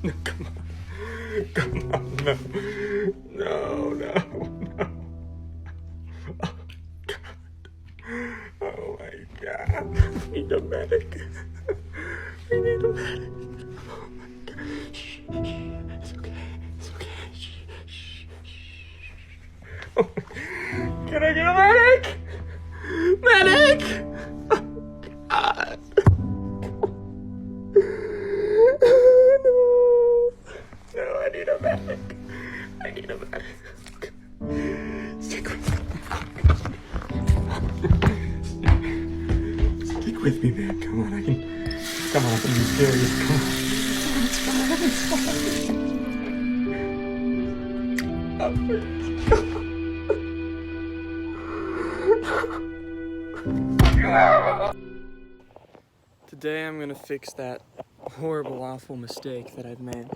No, come on. Come on, no. No, no, no. Oh, God. Oh, my God. We need a medic. We need a medic. Oh, my God. Shh, shh. It's okay. It's okay. Shh, shh, shh. Oh, can I get a medic? Medic! Oh, God. No, I need a medic. I need a medic. Stick with me, man. Come on, I can be serious. Come on. Today I'm gonna fix that horrible, awful mistake that I've made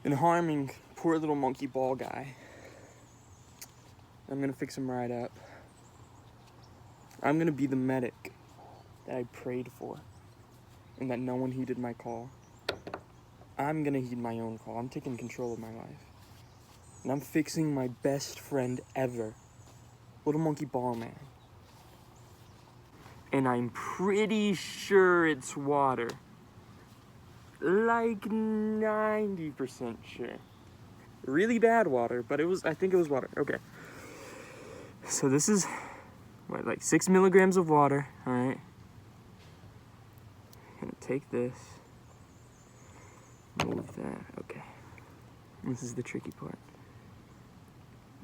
in harming poor little monkey ball guy. I'm gonna fix him right up. I'm gonna be the medic that I prayed for and that no one heeded my call. I'm gonna heed my own call. I'm taking control of my life. And I'm fixing my best friend ever, little monkey ball man. And I'm pretty sure it's water. Like 90% sure. Really bad water, but I think it was water. Okay. So this is, what, like 6 milligrams of water, all right? I'm gonna take this, move that, okay. This is the tricky part.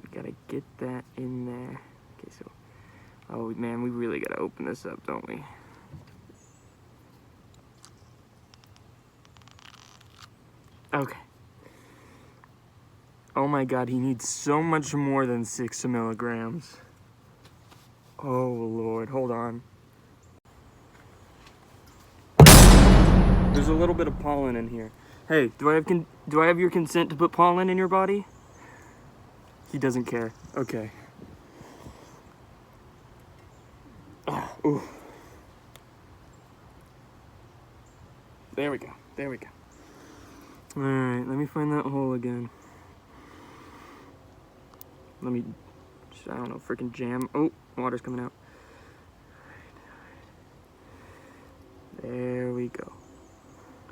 We gotta get that in there. Okay, so, oh man, we really gotta open this up, don't we? Okay. Oh my God, he needs so much more than 6 milligrams. Oh Lord, hold on. There's a little bit of pollen in here. Hey, do I have your consent to put pollen in your body? He doesn't care. Okay. Oh, ooh. There we go. There we go. All right, let me find that hole again. Let me, I don't know, freaking jam. Oh, water's coming out. There we go.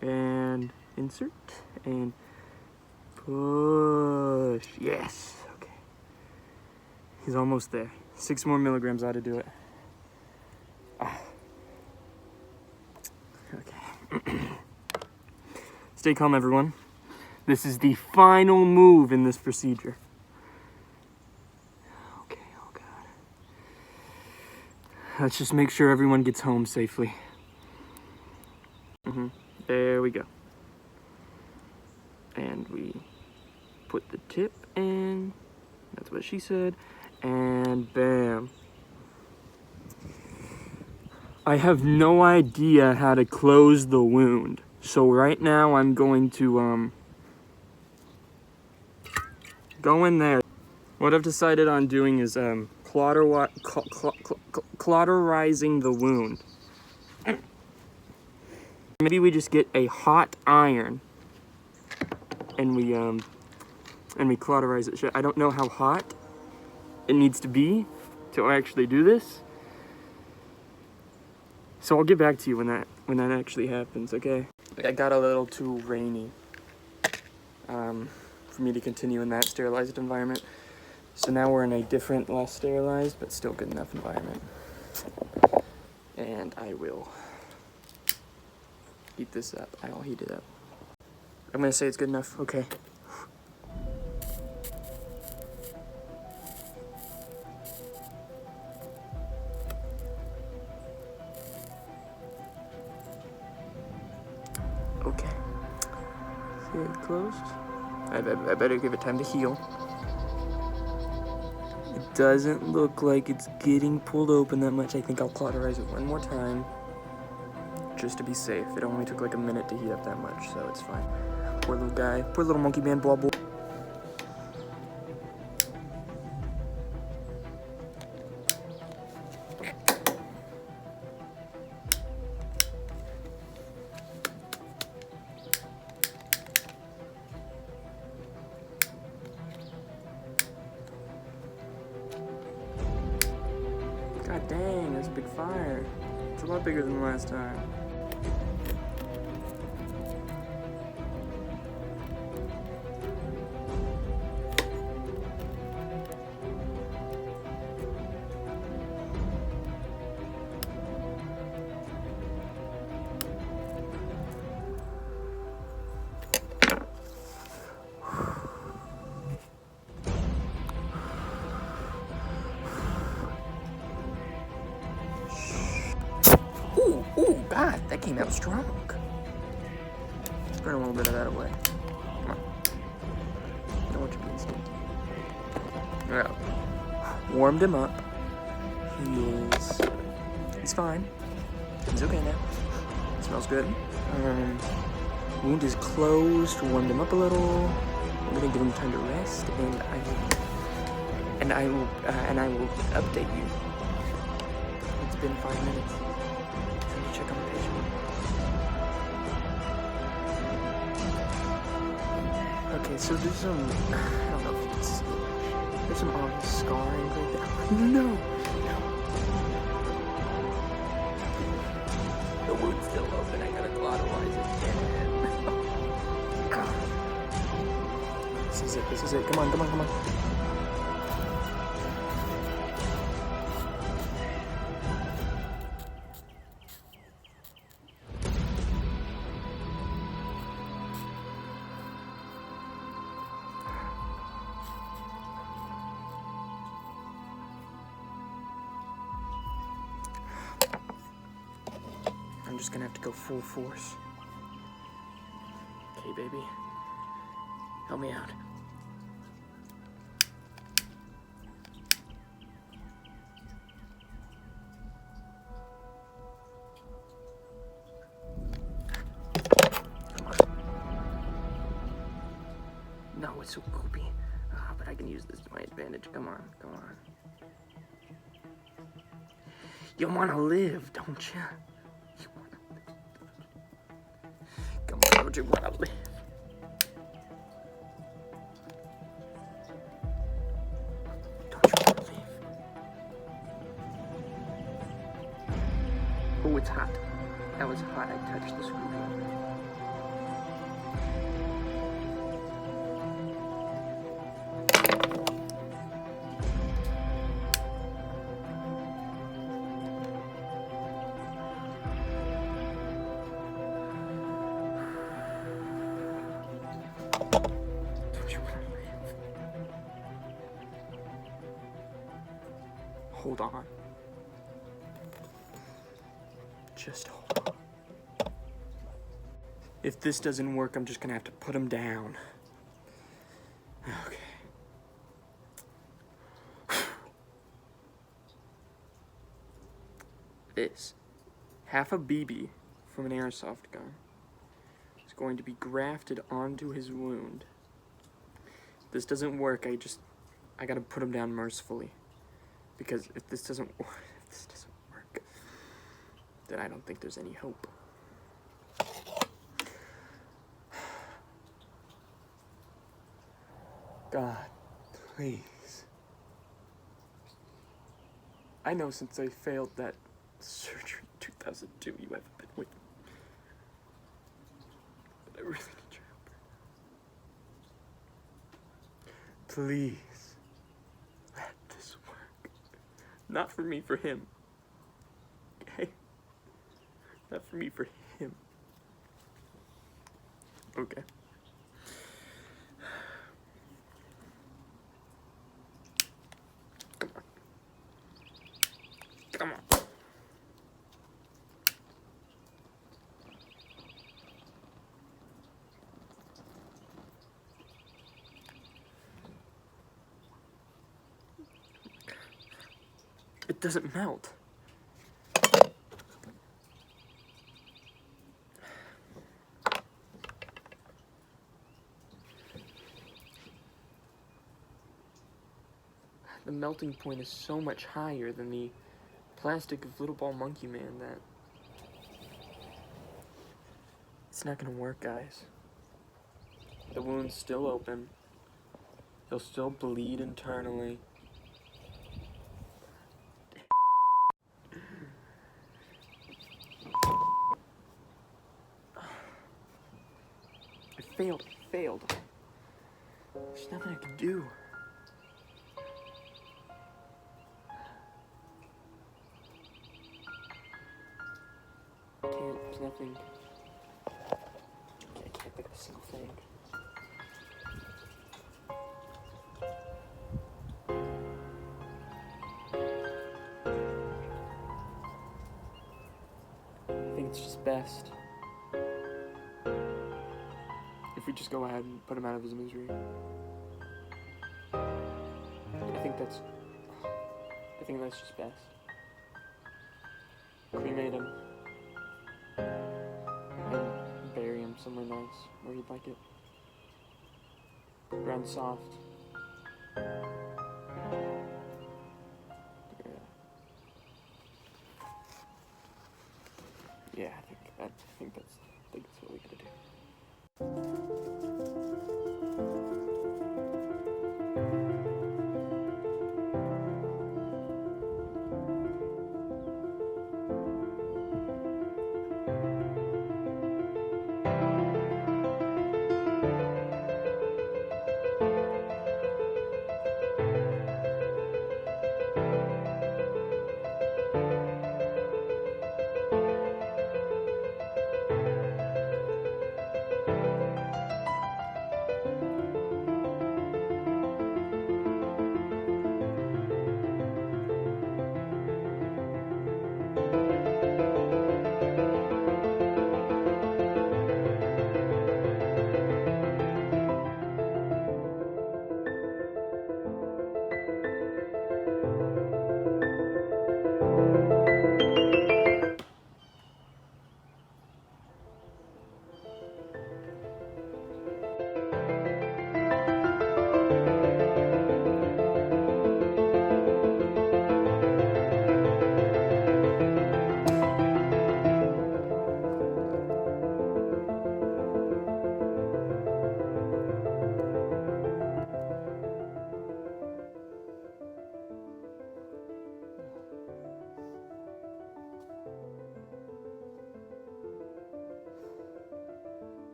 And insert and push. Yes. Okay. He's almost there. 6 more milligrams ought to do it. Ah. Okay. Stay calm, everyone. This is the final move in this procedure. Okay, oh God. Let's just make sure everyone gets home safely. There we go. And we put the tip in. That's what she said. And bam. I have no idea how to close the wound. So right now I'm going to go in there. What I've decided on doing is cauterizing the wound. Maybe we just get a hot iron and we cauterize it. I don't know how hot it needs to be to actually do this. So I'll get back to you when that actually happens, okay? It got a little too rainy for me to continue in that sterilized environment. So now we're in a different, less sterilized, but still good enough environment. And I will heat this up. I'll heat it up. I'm gonna say it's good enough. Okay. Okay. See it closed? I better give it time to heal. It doesn't look like it's getting pulled open that much. I think I'll cauterize it one more time, just to be safe. It only took like a minute to heat up that much, so it's fine. Poor little guy. Poor little monkey man, blah, blah. lot bigger than last time. Ooh, God, that came out strong. Let's burn a little bit of that away. Come on. I don't want you being stinky. Yeah. Warmed him up. He's fine. He's okay now. Smells good. Wound is closed. Warmed him up a little. I'm gonna give him time to rest, and I will update you. It's been 5 minutes. Time to check on the patient. Okay, so there's some, I don't know if you can see it. There's some obvious scarring right there. No! The wound's still open. I gotta cauterize it. God. This is it. Come on. I'm just gonna have to go full force. Okay, baby. Help me out. Come on. No, it's so goopy. But I can use this to my advantage. Come on. You wanna live, don't you? Come on, don't you wanna live? Don't you wanna live? Oh, it's hot. That was hot. I touched the screwdriver. Hold on. Just hold on. If this doesn't work, I'm just gonna have to put him down. Okay. This, half a BB from an airsoft gun, is going to be grafted onto his wound. If this doesn't work, I gotta put him down mercifully. Because if this doesn't work, then I don't think there's any hope. God, please. I know since I failed that surgery in 2002, you haven't been with me. But I really need your help. Please. Not for me, for him. Okay? Not for me, for him. Okay. Come on. It doesn't melt. The melting point is so much higher than the plastic of Little Ball Monkey Man that it's not gonna work, guys. The wound's still open. He'll still bleed internally. I failed. There's nothing I can do. There's nothing. I can't think of a single thing. I think it's just best if we just go ahead and put him out of his misery. I think that's just best. Cremate him and bury him somewhere nice where he'd like it. Ground soft. Yeah, I think that's what we gotta do.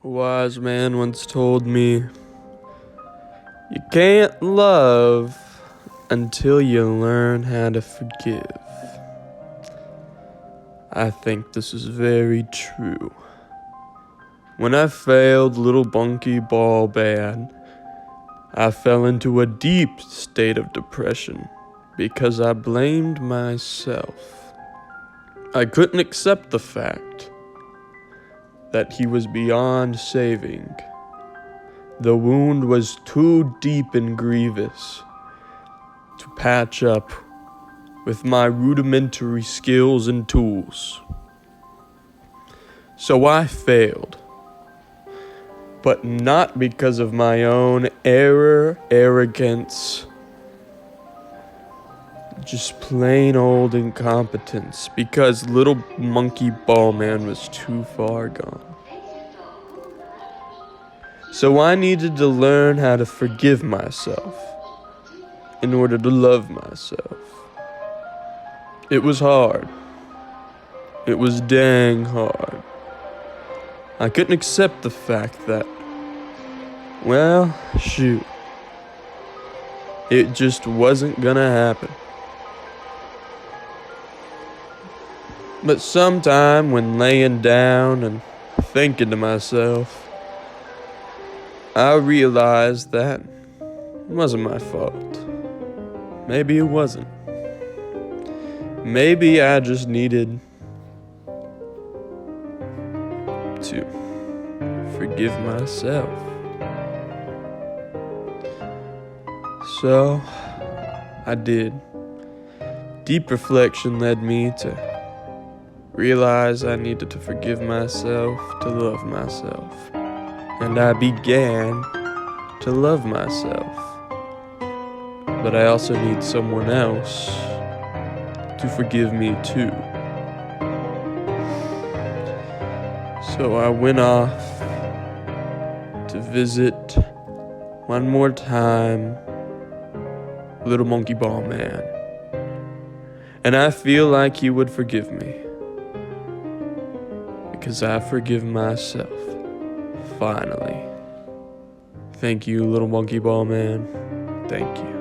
A wise man once told me, you can't love until you learn how to forgive. I think this is very true. When I failed Little Bunky Ball Bad, I fell into a deep state of depression because I blamed myself. I couldn't accept the fact that he was beyond saving. The wound was too deep and grievous to patch up with my rudimentary skills and tools. So I failed. But not because of my own arrogance, just plain old incompetence, because Little Monkey Ball Man was too far gone. So I needed to learn how to forgive myself in order to love myself. It was hard. It was dang hard. I couldn't accept the fact that, well, shoot, it just wasn't gonna happen. But sometime when laying down and thinking to myself, I realized that it wasn't my fault. Maybe it wasn't. Maybe I just needed to forgive myself. So, I did. Deep reflection led me to realized I needed to forgive myself to love myself. And I began to love myself. But I also need someone else to forgive me too. So I went off to visit one more time Little Monkey Ball Man. And I feel like he would forgive me. Because I forgive myself. Finally. Thank you, Little Monkey Ball Man. Thank you.